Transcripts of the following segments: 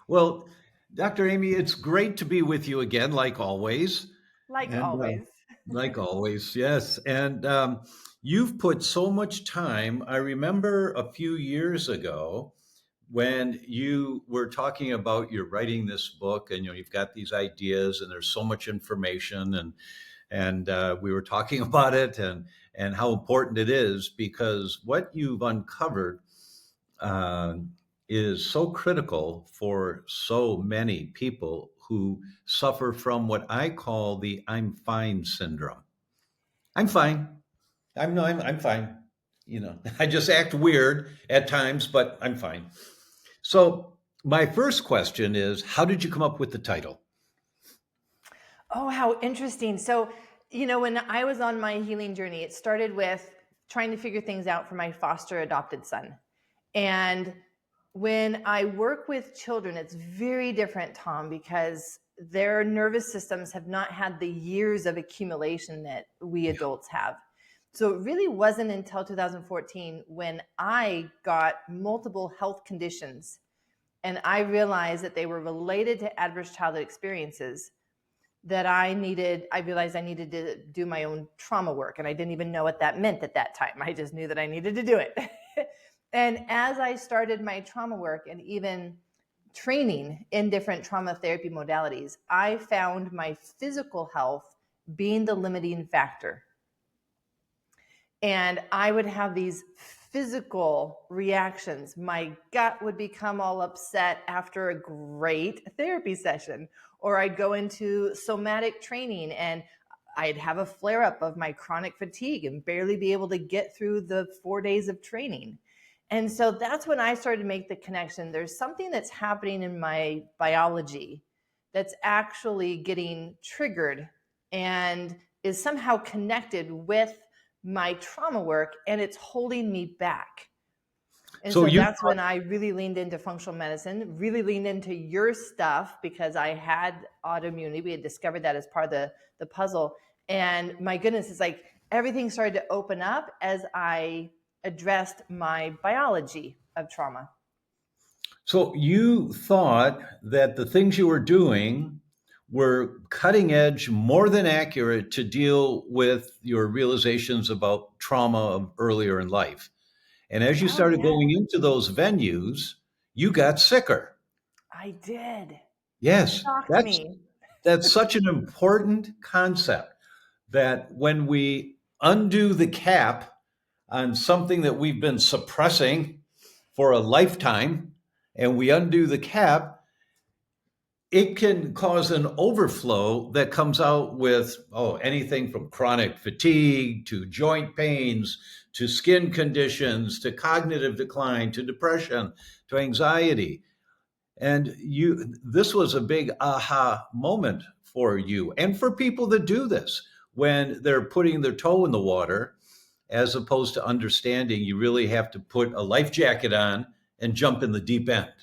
Well, Dr. Aimie, it's great to be with you again, like always. Like And always. like always, yes. And you've put so much time. I remember a few years ago when you were talking about you're writing this book, and you've got these ideas, and there's so much information, and we were talking about it and how important it is because what you've uncovered uh, is so critical for so many people who suffer from what I call the "I'm fine" syndrome. I'm fine. I'm fine. I just act weird at times, but I'm fine. So my first question is, how did you come up with the title? Oh, how interesting. So, when I was on my healing journey, it started with trying to figure things out for my foster adopted son. And when I work with children, it's very different, Tom, because their nervous systems have not had the years of accumulation that we Yeah. adults have. So it really wasn't until 2014 when I got multiple health conditions and I realized that they were related to adverse childhood experiences that I realized I needed to do my own trauma work. And I didn't even know what that meant at that time. I just knew that I needed to do it. And as I started my trauma work and even training in different trauma therapy modalities, I found my physical health being the limiting factor. And I would have these physical reactions. My gut would become all upset after a great therapy session, or I'd go into somatic training and I'd have a flare up of my chronic fatigue and barely be able to get through the 4 days of training. And so that's when I started to make the connection. There's something that's happening in my biology that's actually getting triggered and is somehow connected with my trauma work, and it's holding me back. And So so you that's when I really leaned into functional medicine, really leaned into your stuff because I had autoimmunity. We had discovered that as part of the puzzle. And my goodness, it's like everything started to open up as I addressed my biology of trauma. you thought that the things you were doing were cutting edge, more than accurate to deal with your realizations about trauma of earlier in life. And as you Oh, started yeah, going into those venues, you got sicker. I did. Yes, Shocked me. that's such an important concept that when we undo the cap on something that we've been suppressing for a lifetime and we undo the cap, it can cause an overflow that comes out with anything from chronic fatigue to joint pains to skin conditions to cognitive decline to depression to anxiety. And this was a big aha moment for you and for people that do this when they're putting their toe in the water, as opposed to understanding you really have to put a life jacket on and jump in the deep end.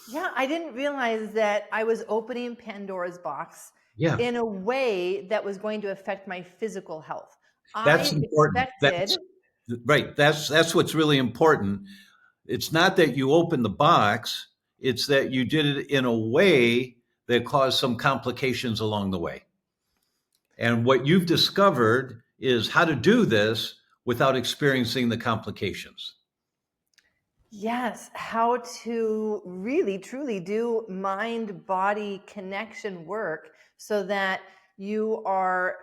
Yeah, I didn't realize that I was opening Pandora's box Yeah, in a way that was going to affect my physical health. that's I important. expected, Right. That's what's really important. It's not that you opened the box, it's that you did it in a way that caused some complications along the way. And what you've discovered is how to do this without experiencing the complications. yes, how to really truly do mind body connection work so that you are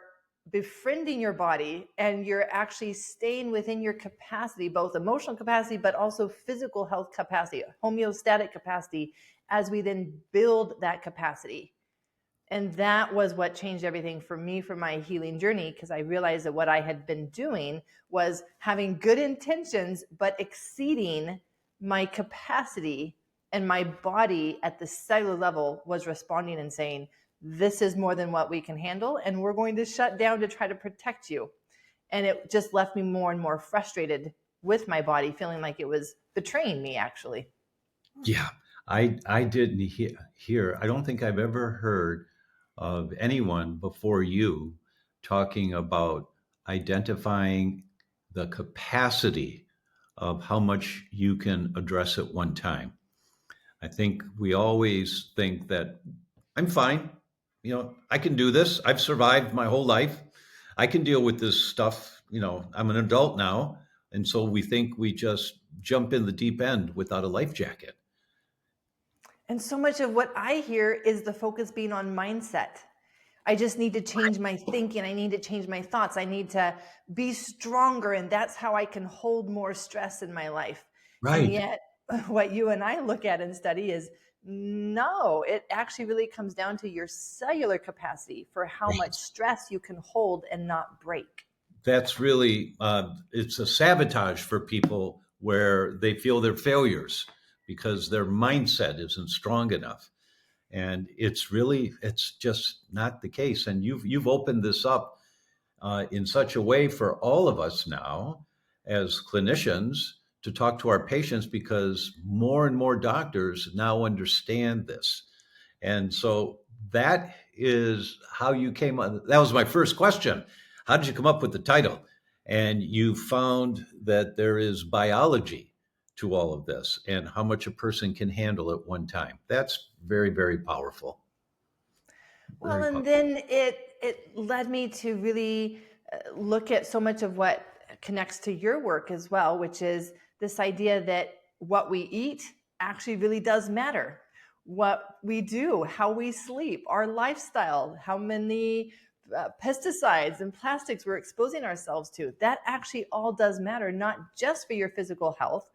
befriending your body and you're actually staying within your capacity, both emotional capacity, but also physical health capacity, homeostatic capacity, as we then build that capacity. And that was what changed everything for me for my healing journey, because I realized that what I had been doing was having good intentions, but exceeding my capacity, and my body at the cellular level was responding and saying, this is more than what we can handle, and we're going to shut down to try to protect you. And it just left me more and more frustrated with my body, feeling like it was betraying me, actually. Yeah, I didn't hear. I don't think I've ever heard of anyone before you talking about identifying the capacity of how much you can address at one time. I think we always think that I'm fine. I can do this. I've survived my whole life. I can deal with this stuff. I'm an adult now. And so we think we just jump in the deep end without a life jacket. And so much of what I hear is the focus being on mindset. I just need to change my thinking. I need to change my thoughts. I need to be stronger. And that's how I can hold more stress in my life. And Right. yet, what you and I look at and study is no, it actually really comes down to your cellular capacity for how much stress you can hold and not break. That's really, it's a sabotage for people where they feel they're failures because their mindset isn't strong enough. And it's just not the case. And you've opened this up in such a way for all of us now as clinicians to talk to our patients because more and more doctors now understand this. And so that is how you came on. That was my first question. How did you come up with the title? And you found that there is biology to all of this and how much a person can handle at one time. That's very, very powerful. Well, Very and powerful. then it led me to really look at so much of what connects to your work as well, which is this idea that what we eat actually really does matter. What we do, how we sleep, our lifestyle, how many pesticides and plastics we're exposing ourselves to, that actually all does matter, not just for your physical health,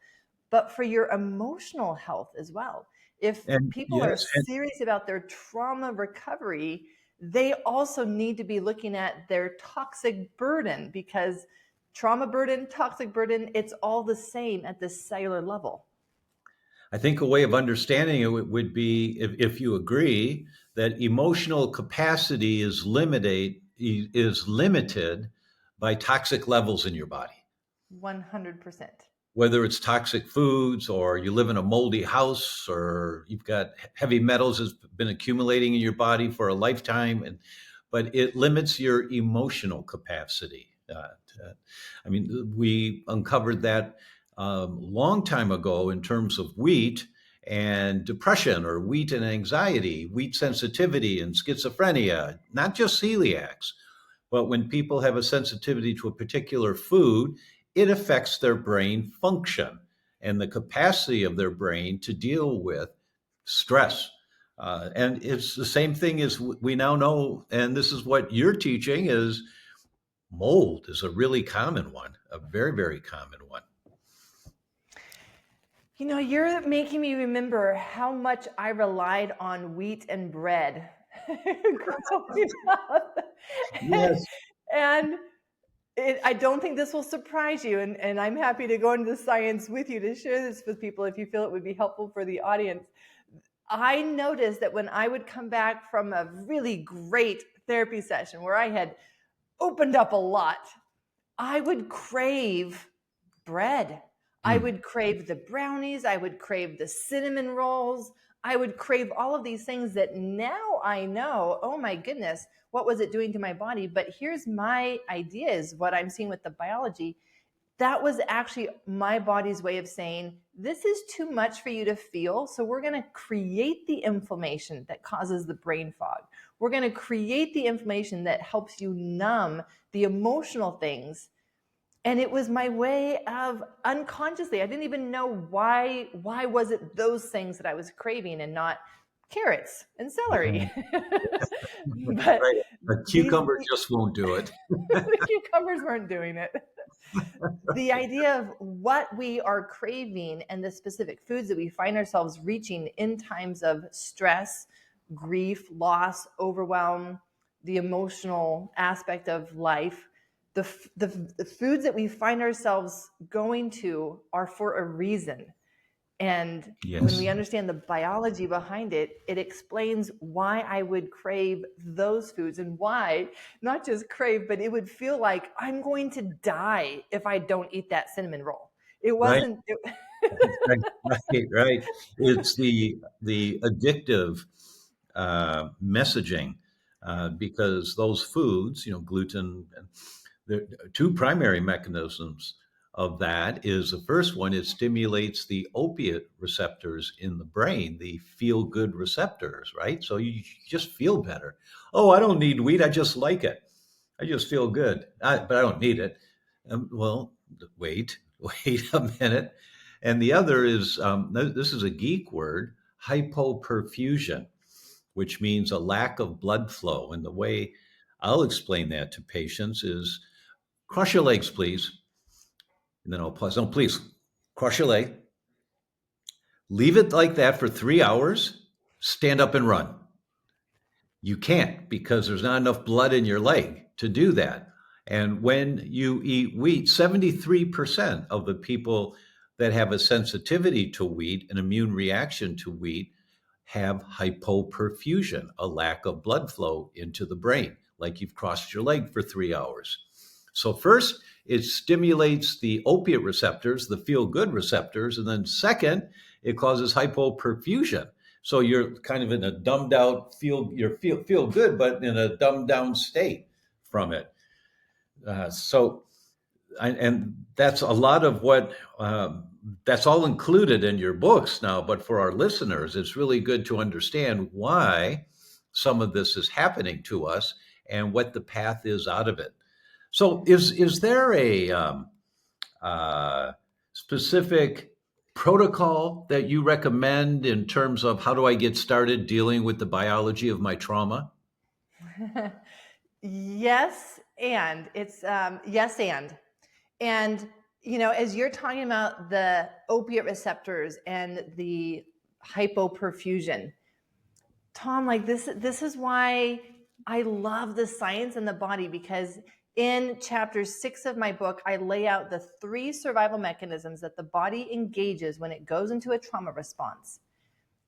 but for your emotional health as well. If And people are yes, and serious about their trauma recovery, they also need to be looking at their toxic burden, because trauma burden, toxic burden, it's all the same at the cellular level. I think a way of understanding it would be if you agree that emotional capacity is limited by toxic levels in your body. 100%. Whether it's toxic foods or you live in a moldy house or you've got heavy metals that's been accumulating in your body for a lifetime, but it limits your emotional capacity. I mean, we uncovered that long time ago in terms of wheat and depression, or wheat and anxiety, wheat sensitivity and schizophrenia, not just celiacs. But when people have a sensitivity to a particular food, it affects their brain function and the capacity of their brain to deal with stress. And it's the same thing as we now know, and this is what you're teaching, is mold is a really common one, a very, very common one. You know, you're making me remember how much I relied on wheat and bread growing up. Yes. And I don't think this will surprise you, and I'm happy to go into the science with you to share this with people if you feel it would be helpful for the audience. I noticed that when I would come back from a really great therapy session where I had opened up a lot, I would crave bread. I Mm. would crave the brownies. I would crave the cinnamon rolls. I would crave all of these things that now I know, oh my goodness, what was it doing to my body? But here's my idea, is what I'm seeing with the biology. That was actually my body's way of saying, this is too much for you to feel. So we're going to create the inflammation that causes the brain fog. We're going to create the inflammation that helps you numb the emotional things. And it was my way of unconsciously, I didn't even know why was it those things that I was craving and not carrots and celery. But Right. A these cucumber just won't do it. the cucumbers weren't doing it. The idea of what we are craving and the specific foods that we find ourselves reaching in times of stress, grief, loss, overwhelm, the emotional aspect of life, the foods that we find ourselves going to are for a reason. And when Yes. we understand the biology behind it, it explains why I would crave those foods, and why, not just crave, but it would feel like I'm going to die if I don't eat that cinnamon roll. It Right. wasn't. Right. Right. Right. It's the addictive messaging because those foods, gluten, and there are two primary mechanisms of that is the first one, it stimulates the opiate receptors in the brain, the feel good receptors, right? So you just feel better. Oh, I don't need weed. I just like it. I just feel good, but I don't need it. Well, wait, wait a minute. And the other is this is a geek word, hypoperfusion, which means a lack of blood flow. And the way I'll explain that to patients is cross your legs, please. And then I'll pause. No, please, cross your leg. Leave it like that for 3 hours. Stand up and run. You can't because there's not enough blood in your leg to do that. And when you eat wheat, 73% of the people that have a sensitivity to wheat, an immune reaction to wheat, have hypoperfusion, a lack of blood flow into the brain, like you've crossed your leg for 3 hours. So, first, it stimulates the opiate receptors, the feel good receptors. And then, second, it causes hypoperfusion. So you're kind of in a dumbed out feel good, but in a dumbed down state from it. And that's a lot of what that's all included in your books now. But for our listeners, it's really good to understand why some of this is happening to us and what the path is out of it. So, is there a specific protocol that you recommend in terms of how do I get started dealing with the biology of my trauma? Yes, and it's yes, and as you're talking about the opiate receptors and the hypoperfusion, Tom, like this is why I love the science in the body, because in chapter 6 of my book, I lay out the 3 survival mechanisms that the body engages when it goes into a trauma response.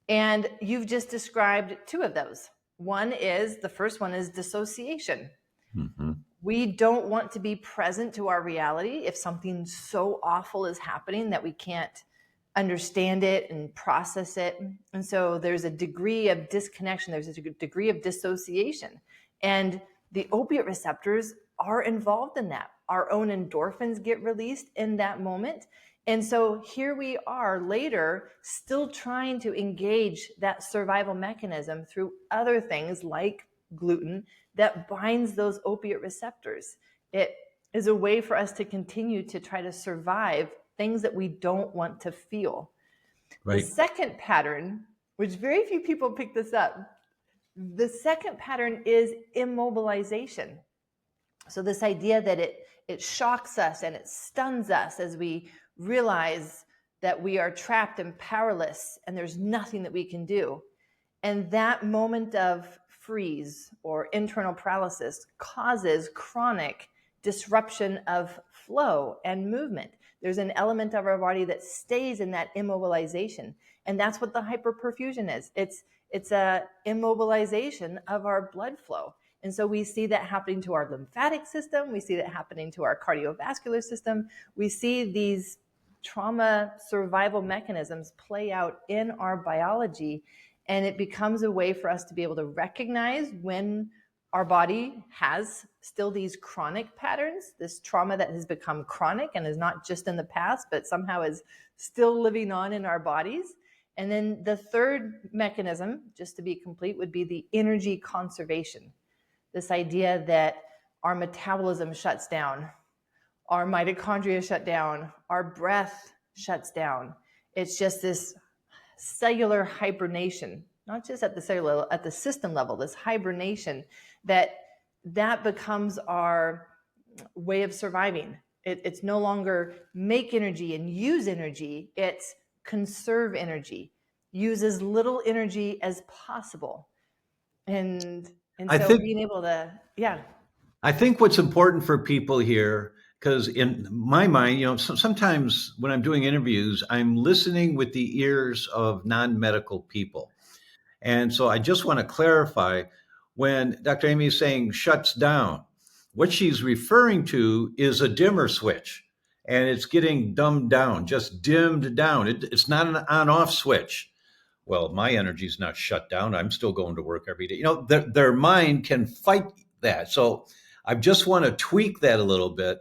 And you've just described 2 of those. The first one is dissociation. Mm-hmm. We don't want to be present to our reality if something so awful is happening that we can't understand it and process it. And so there's a degree of disconnection, there's a degree of dissociation. And the opiate receptors are involved in that. Our own endorphins get released in that moment. And so here we are later still trying to engage that survival mechanism through other things like gluten that binds those opiate receptors. It is a way for us to continue to try to survive things that we don't want to feel. Right. The second pattern, which very few people pick this up, the second pattern is immobilization. So this idea that it shocks us and it stuns us as we realize that we are trapped and powerless and there's nothing that we can do. And that moment of freeze or internal paralysis causes chronic disruption of flow and movement. There's an element of our body that stays in that immobilization. And that's what the hyperperfusion is. It's a immobilization of our blood flow. And so we see that happening to our lymphatic system. We see that happening to our cardiovascular system. We see these trauma survival mechanisms play out in our biology. And it becomes a way for us to be able to recognize when our body has still these chronic patterns, this trauma that has become chronic and is not just in the past, but somehow is still living on in our bodies. And then the third mechanism, just to be complete, would be the energy conservation. This idea that our metabolism shuts down, our mitochondria shut down, our breath shuts down. It's just this cellular hibernation, not just at the cellular, at the system level, this hibernation that becomes our way of surviving. It's no longer make energy and use energy, it's conserve energy, use as little energy as possible. And so being able to, I think what's important for people here, because in my mind, sometimes when I'm doing interviews, I'm listening with the ears of non-medical people. And so I just want to clarify, when Dr. Aimie is saying shuts down, what she's referring to is a dimmer switch, and it's getting dumbed down, just dimmed down. It's not an on-off switch. Well, my energy's not shut down. I'm still going to work every day. Their mind can fight that. So I just want to tweak that a little bit.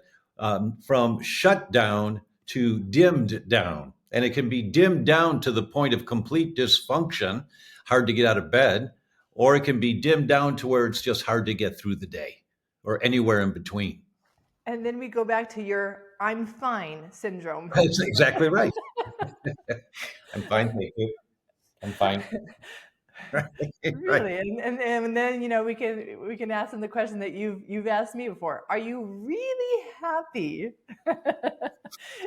from shut down to dimmed down. And it can be dimmed down to the point of complete dysfunction, hard to get out of bed, or it can be dimmed down to where it's just hard to get through the day or anywhere in between. And then we go back to your "I'm fine" syndrome. That's exactly right. I'm fine, thank you. I'm fine. Right. Really, and then we can ask them the question that you've asked me before. Are you really happy?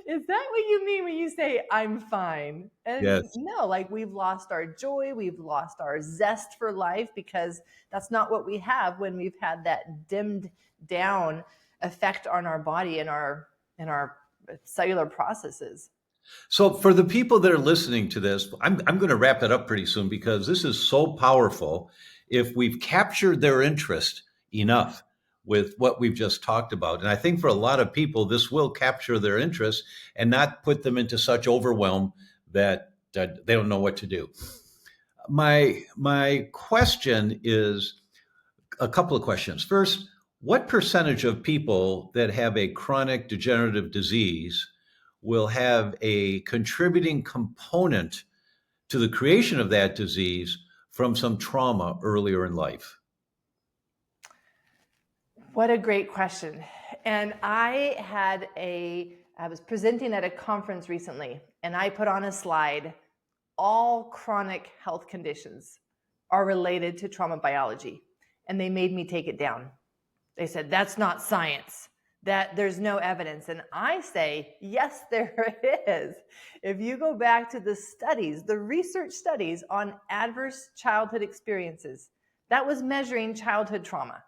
Is that what you mean when you say I'm fine? And Yes. no, like we've lost our joy, we've lost our zest for life because that's not what we have when we've had that dimmed down effect on our body and our cellular processes. So, for the people that are listening to this, I'm going to wrap it up pretty soon because this is so powerful. If we've captured their interest enough with what we've just talked about, and I think for a lot of people, this will capture their interest and not put them into such overwhelm that they don't know what to do. My question is a couple of questions. First, what percentage of people that have a chronic degenerative disease will have a contributing component to the creation of that disease from some trauma earlier in life? What a great question. And I was presenting at a conference recently, and I put on a slide, all chronic health conditions are related to trauma biology. And they made me take it down. They said, that's not science, that there's no evidence. And I say, yes, there is. If you go back to the studies, the research studies on adverse childhood experiences, that was measuring childhood trauma.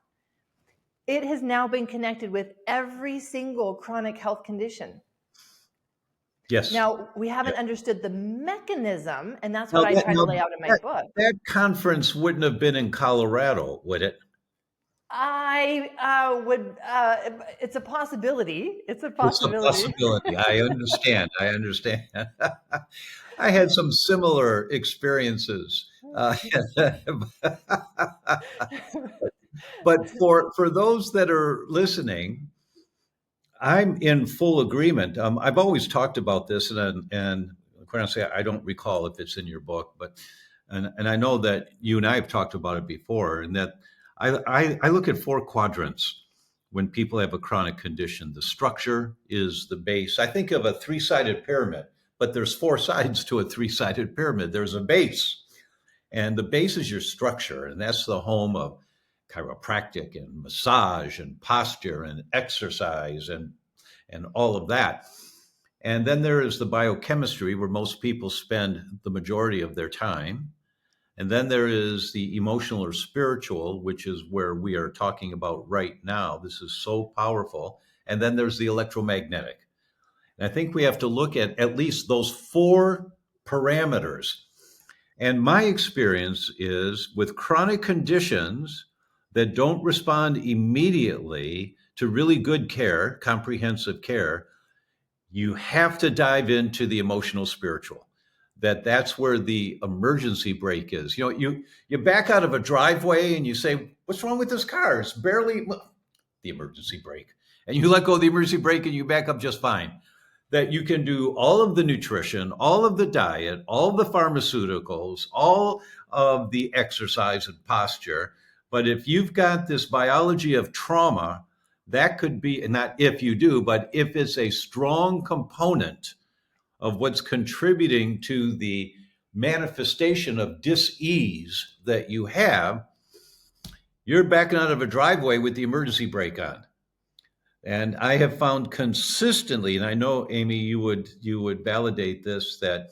It has now been connected with every single chronic health condition. Yes. Now, we haven't Yeah. understood the mechanism, and that's Now, what I try to lay out in my book. that conference wouldn't have been in Colorado, would it? It's a possibility. It's a It's a possibility. possibility. I understand. I understand. I had some similar experiences. But for those that are listening, I'm in full agreement. I've always talked about this, and quite honestly, I don't recall if it's in your book, but and I know that you and I have talked about it before, and that I look at four quadrants when people have a chronic condition. The structure is the base. I think of a three-sided pyramid, but there's four sides to a three-sided pyramid. There's a base, and the base is your structure, and that's the home of chiropractic and massage and posture and exercise and all of that. And then there is the biochemistry where most people spend the majority of their time. And then there is the emotional or spiritual, which is where we are talking about right now. This is so powerful. And then there's the electromagnetic. And I think we have to look at least those four parameters. And my experience is with chronic conditions that don't respond immediately to really good care, comprehensive care, you have to dive into the emotional spiritual. That's where the emergency brake is. You back out of a driveway and you say, "What's wrong with this car? It's barely the emergency brake." And you let go of the emergency brake and you back up just fine. That you can do all of the nutrition, all of the diet, all of the pharmaceuticals, all of the exercise and posture. But if you've got this biology of trauma, that could be, and not if you do, but if it's a strong component of what's contributing to the manifestation of dis-ease that you have, you're backing out of a driveway with the emergency brake on. And I have found consistently, and I know Aimie, you would validate this, that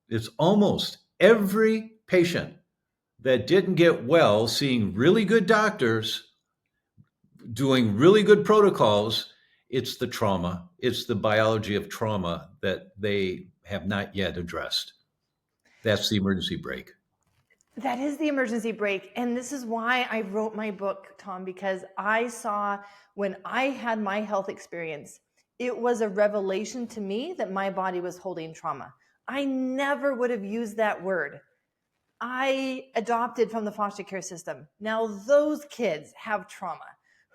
it's almost every patient that didn't get well, seeing really good doctors, doing really good protocols, it's the trauma, it's the biology of trauma that they have not yet addressed. That's the emergency brake. That is the emergency brake. And this is why I wrote my book, Tom, because I saw when I had my health experience, it was a revelation to me that my body was holding trauma. I never would have used that word. I adopted from the foster care system. Now those kids have trauma.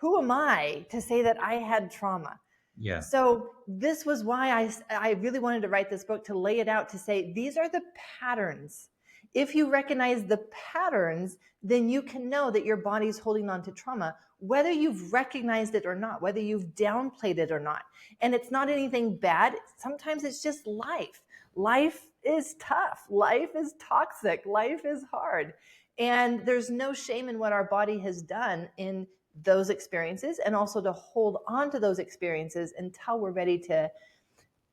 Who am I to say that I had trauma? Yeah. So this was why I really wanted to write this book, to lay it out, to say these are the patterns. If you recognize the patterns, then you can know that your body's holding on to trauma, whether you've recognized it or not, whether you've downplayed it or not. And it's not anything bad. Sometimes it's just life. Life is tough. Life is toxic. Life is hard. And there's no shame in what our body has done in those experiences, and also to hold on to those experiences until we're ready to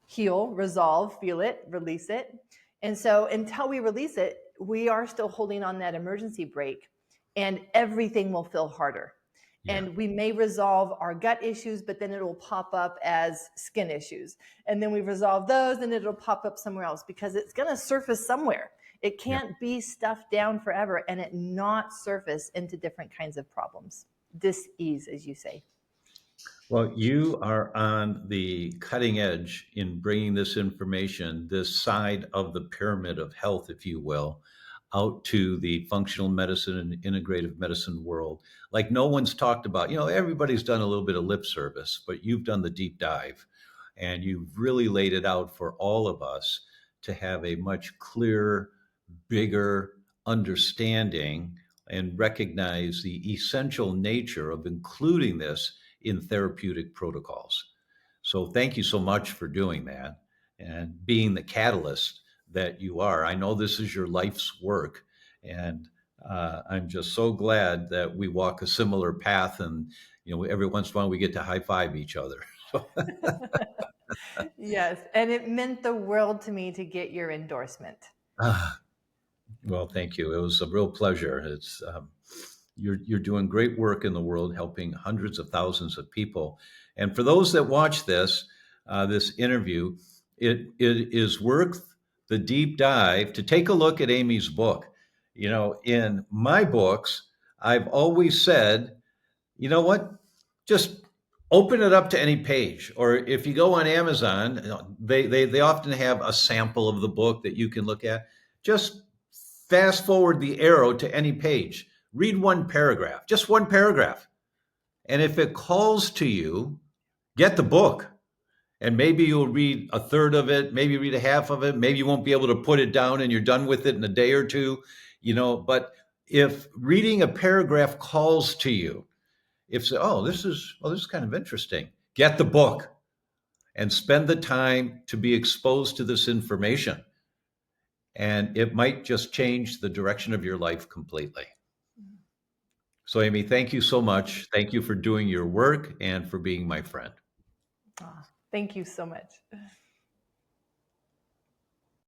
heal, resolve, feel it, release it. And so until we release it, we are still holding on that emergency brake, and everything will feel harder. Yeah. And we may resolve our gut issues, but then it'll pop up as skin issues. And then we resolve those, and it'll pop up somewhere else, because it's going to surface somewhere. It Yeah. can't be stuffed down forever and it not surface into different kinds of problems. Dis-ease, as you say. Well, you are on the cutting edge in bringing this information, this side of the pyramid of health, if you will, out to the functional medicine and integrative medicine world. Like no one's talked about, everybody's done a little bit of lip service, but you've done the deep dive and you've really laid it out for all of us to have a much clearer, bigger understanding and recognize the essential nature of including this in therapeutic protocols. So thank you so much for doing that and being the catalyst that you are. I know this is your life's work, and I'm just so glad that we walk a similar path. And every once in a while we get to high five each other. Yes, and it meant the world to me to get your endorsement. Well, thank you. It was a real pleasure. It's you're doing great work in the world, helping hundreds of thousands of people. And for those that watch this interview, it is worth the deep dive to take a look at Amy's book. In my books, I've always said, you know what, just open it up to any page. Or if you go on Amazon, they often have a sample of the book that you can look at. Just fast forward the arrow to any page, read one paragraph, just one paragraph. And if it calls to you, get the book. And maybe you'll read a third of it, maybe read a half of it, maybe you won't be able to put it down and you're done with it in a day or two, but if reading a paragraph calls to you, if this is kind of interesting, get the book and spend the time to be exposed to this information. And it might just change the direction of your life completely. So, Amy, thank you so much. Thank you for doing your work and for being my friend. Oh, thank you so much.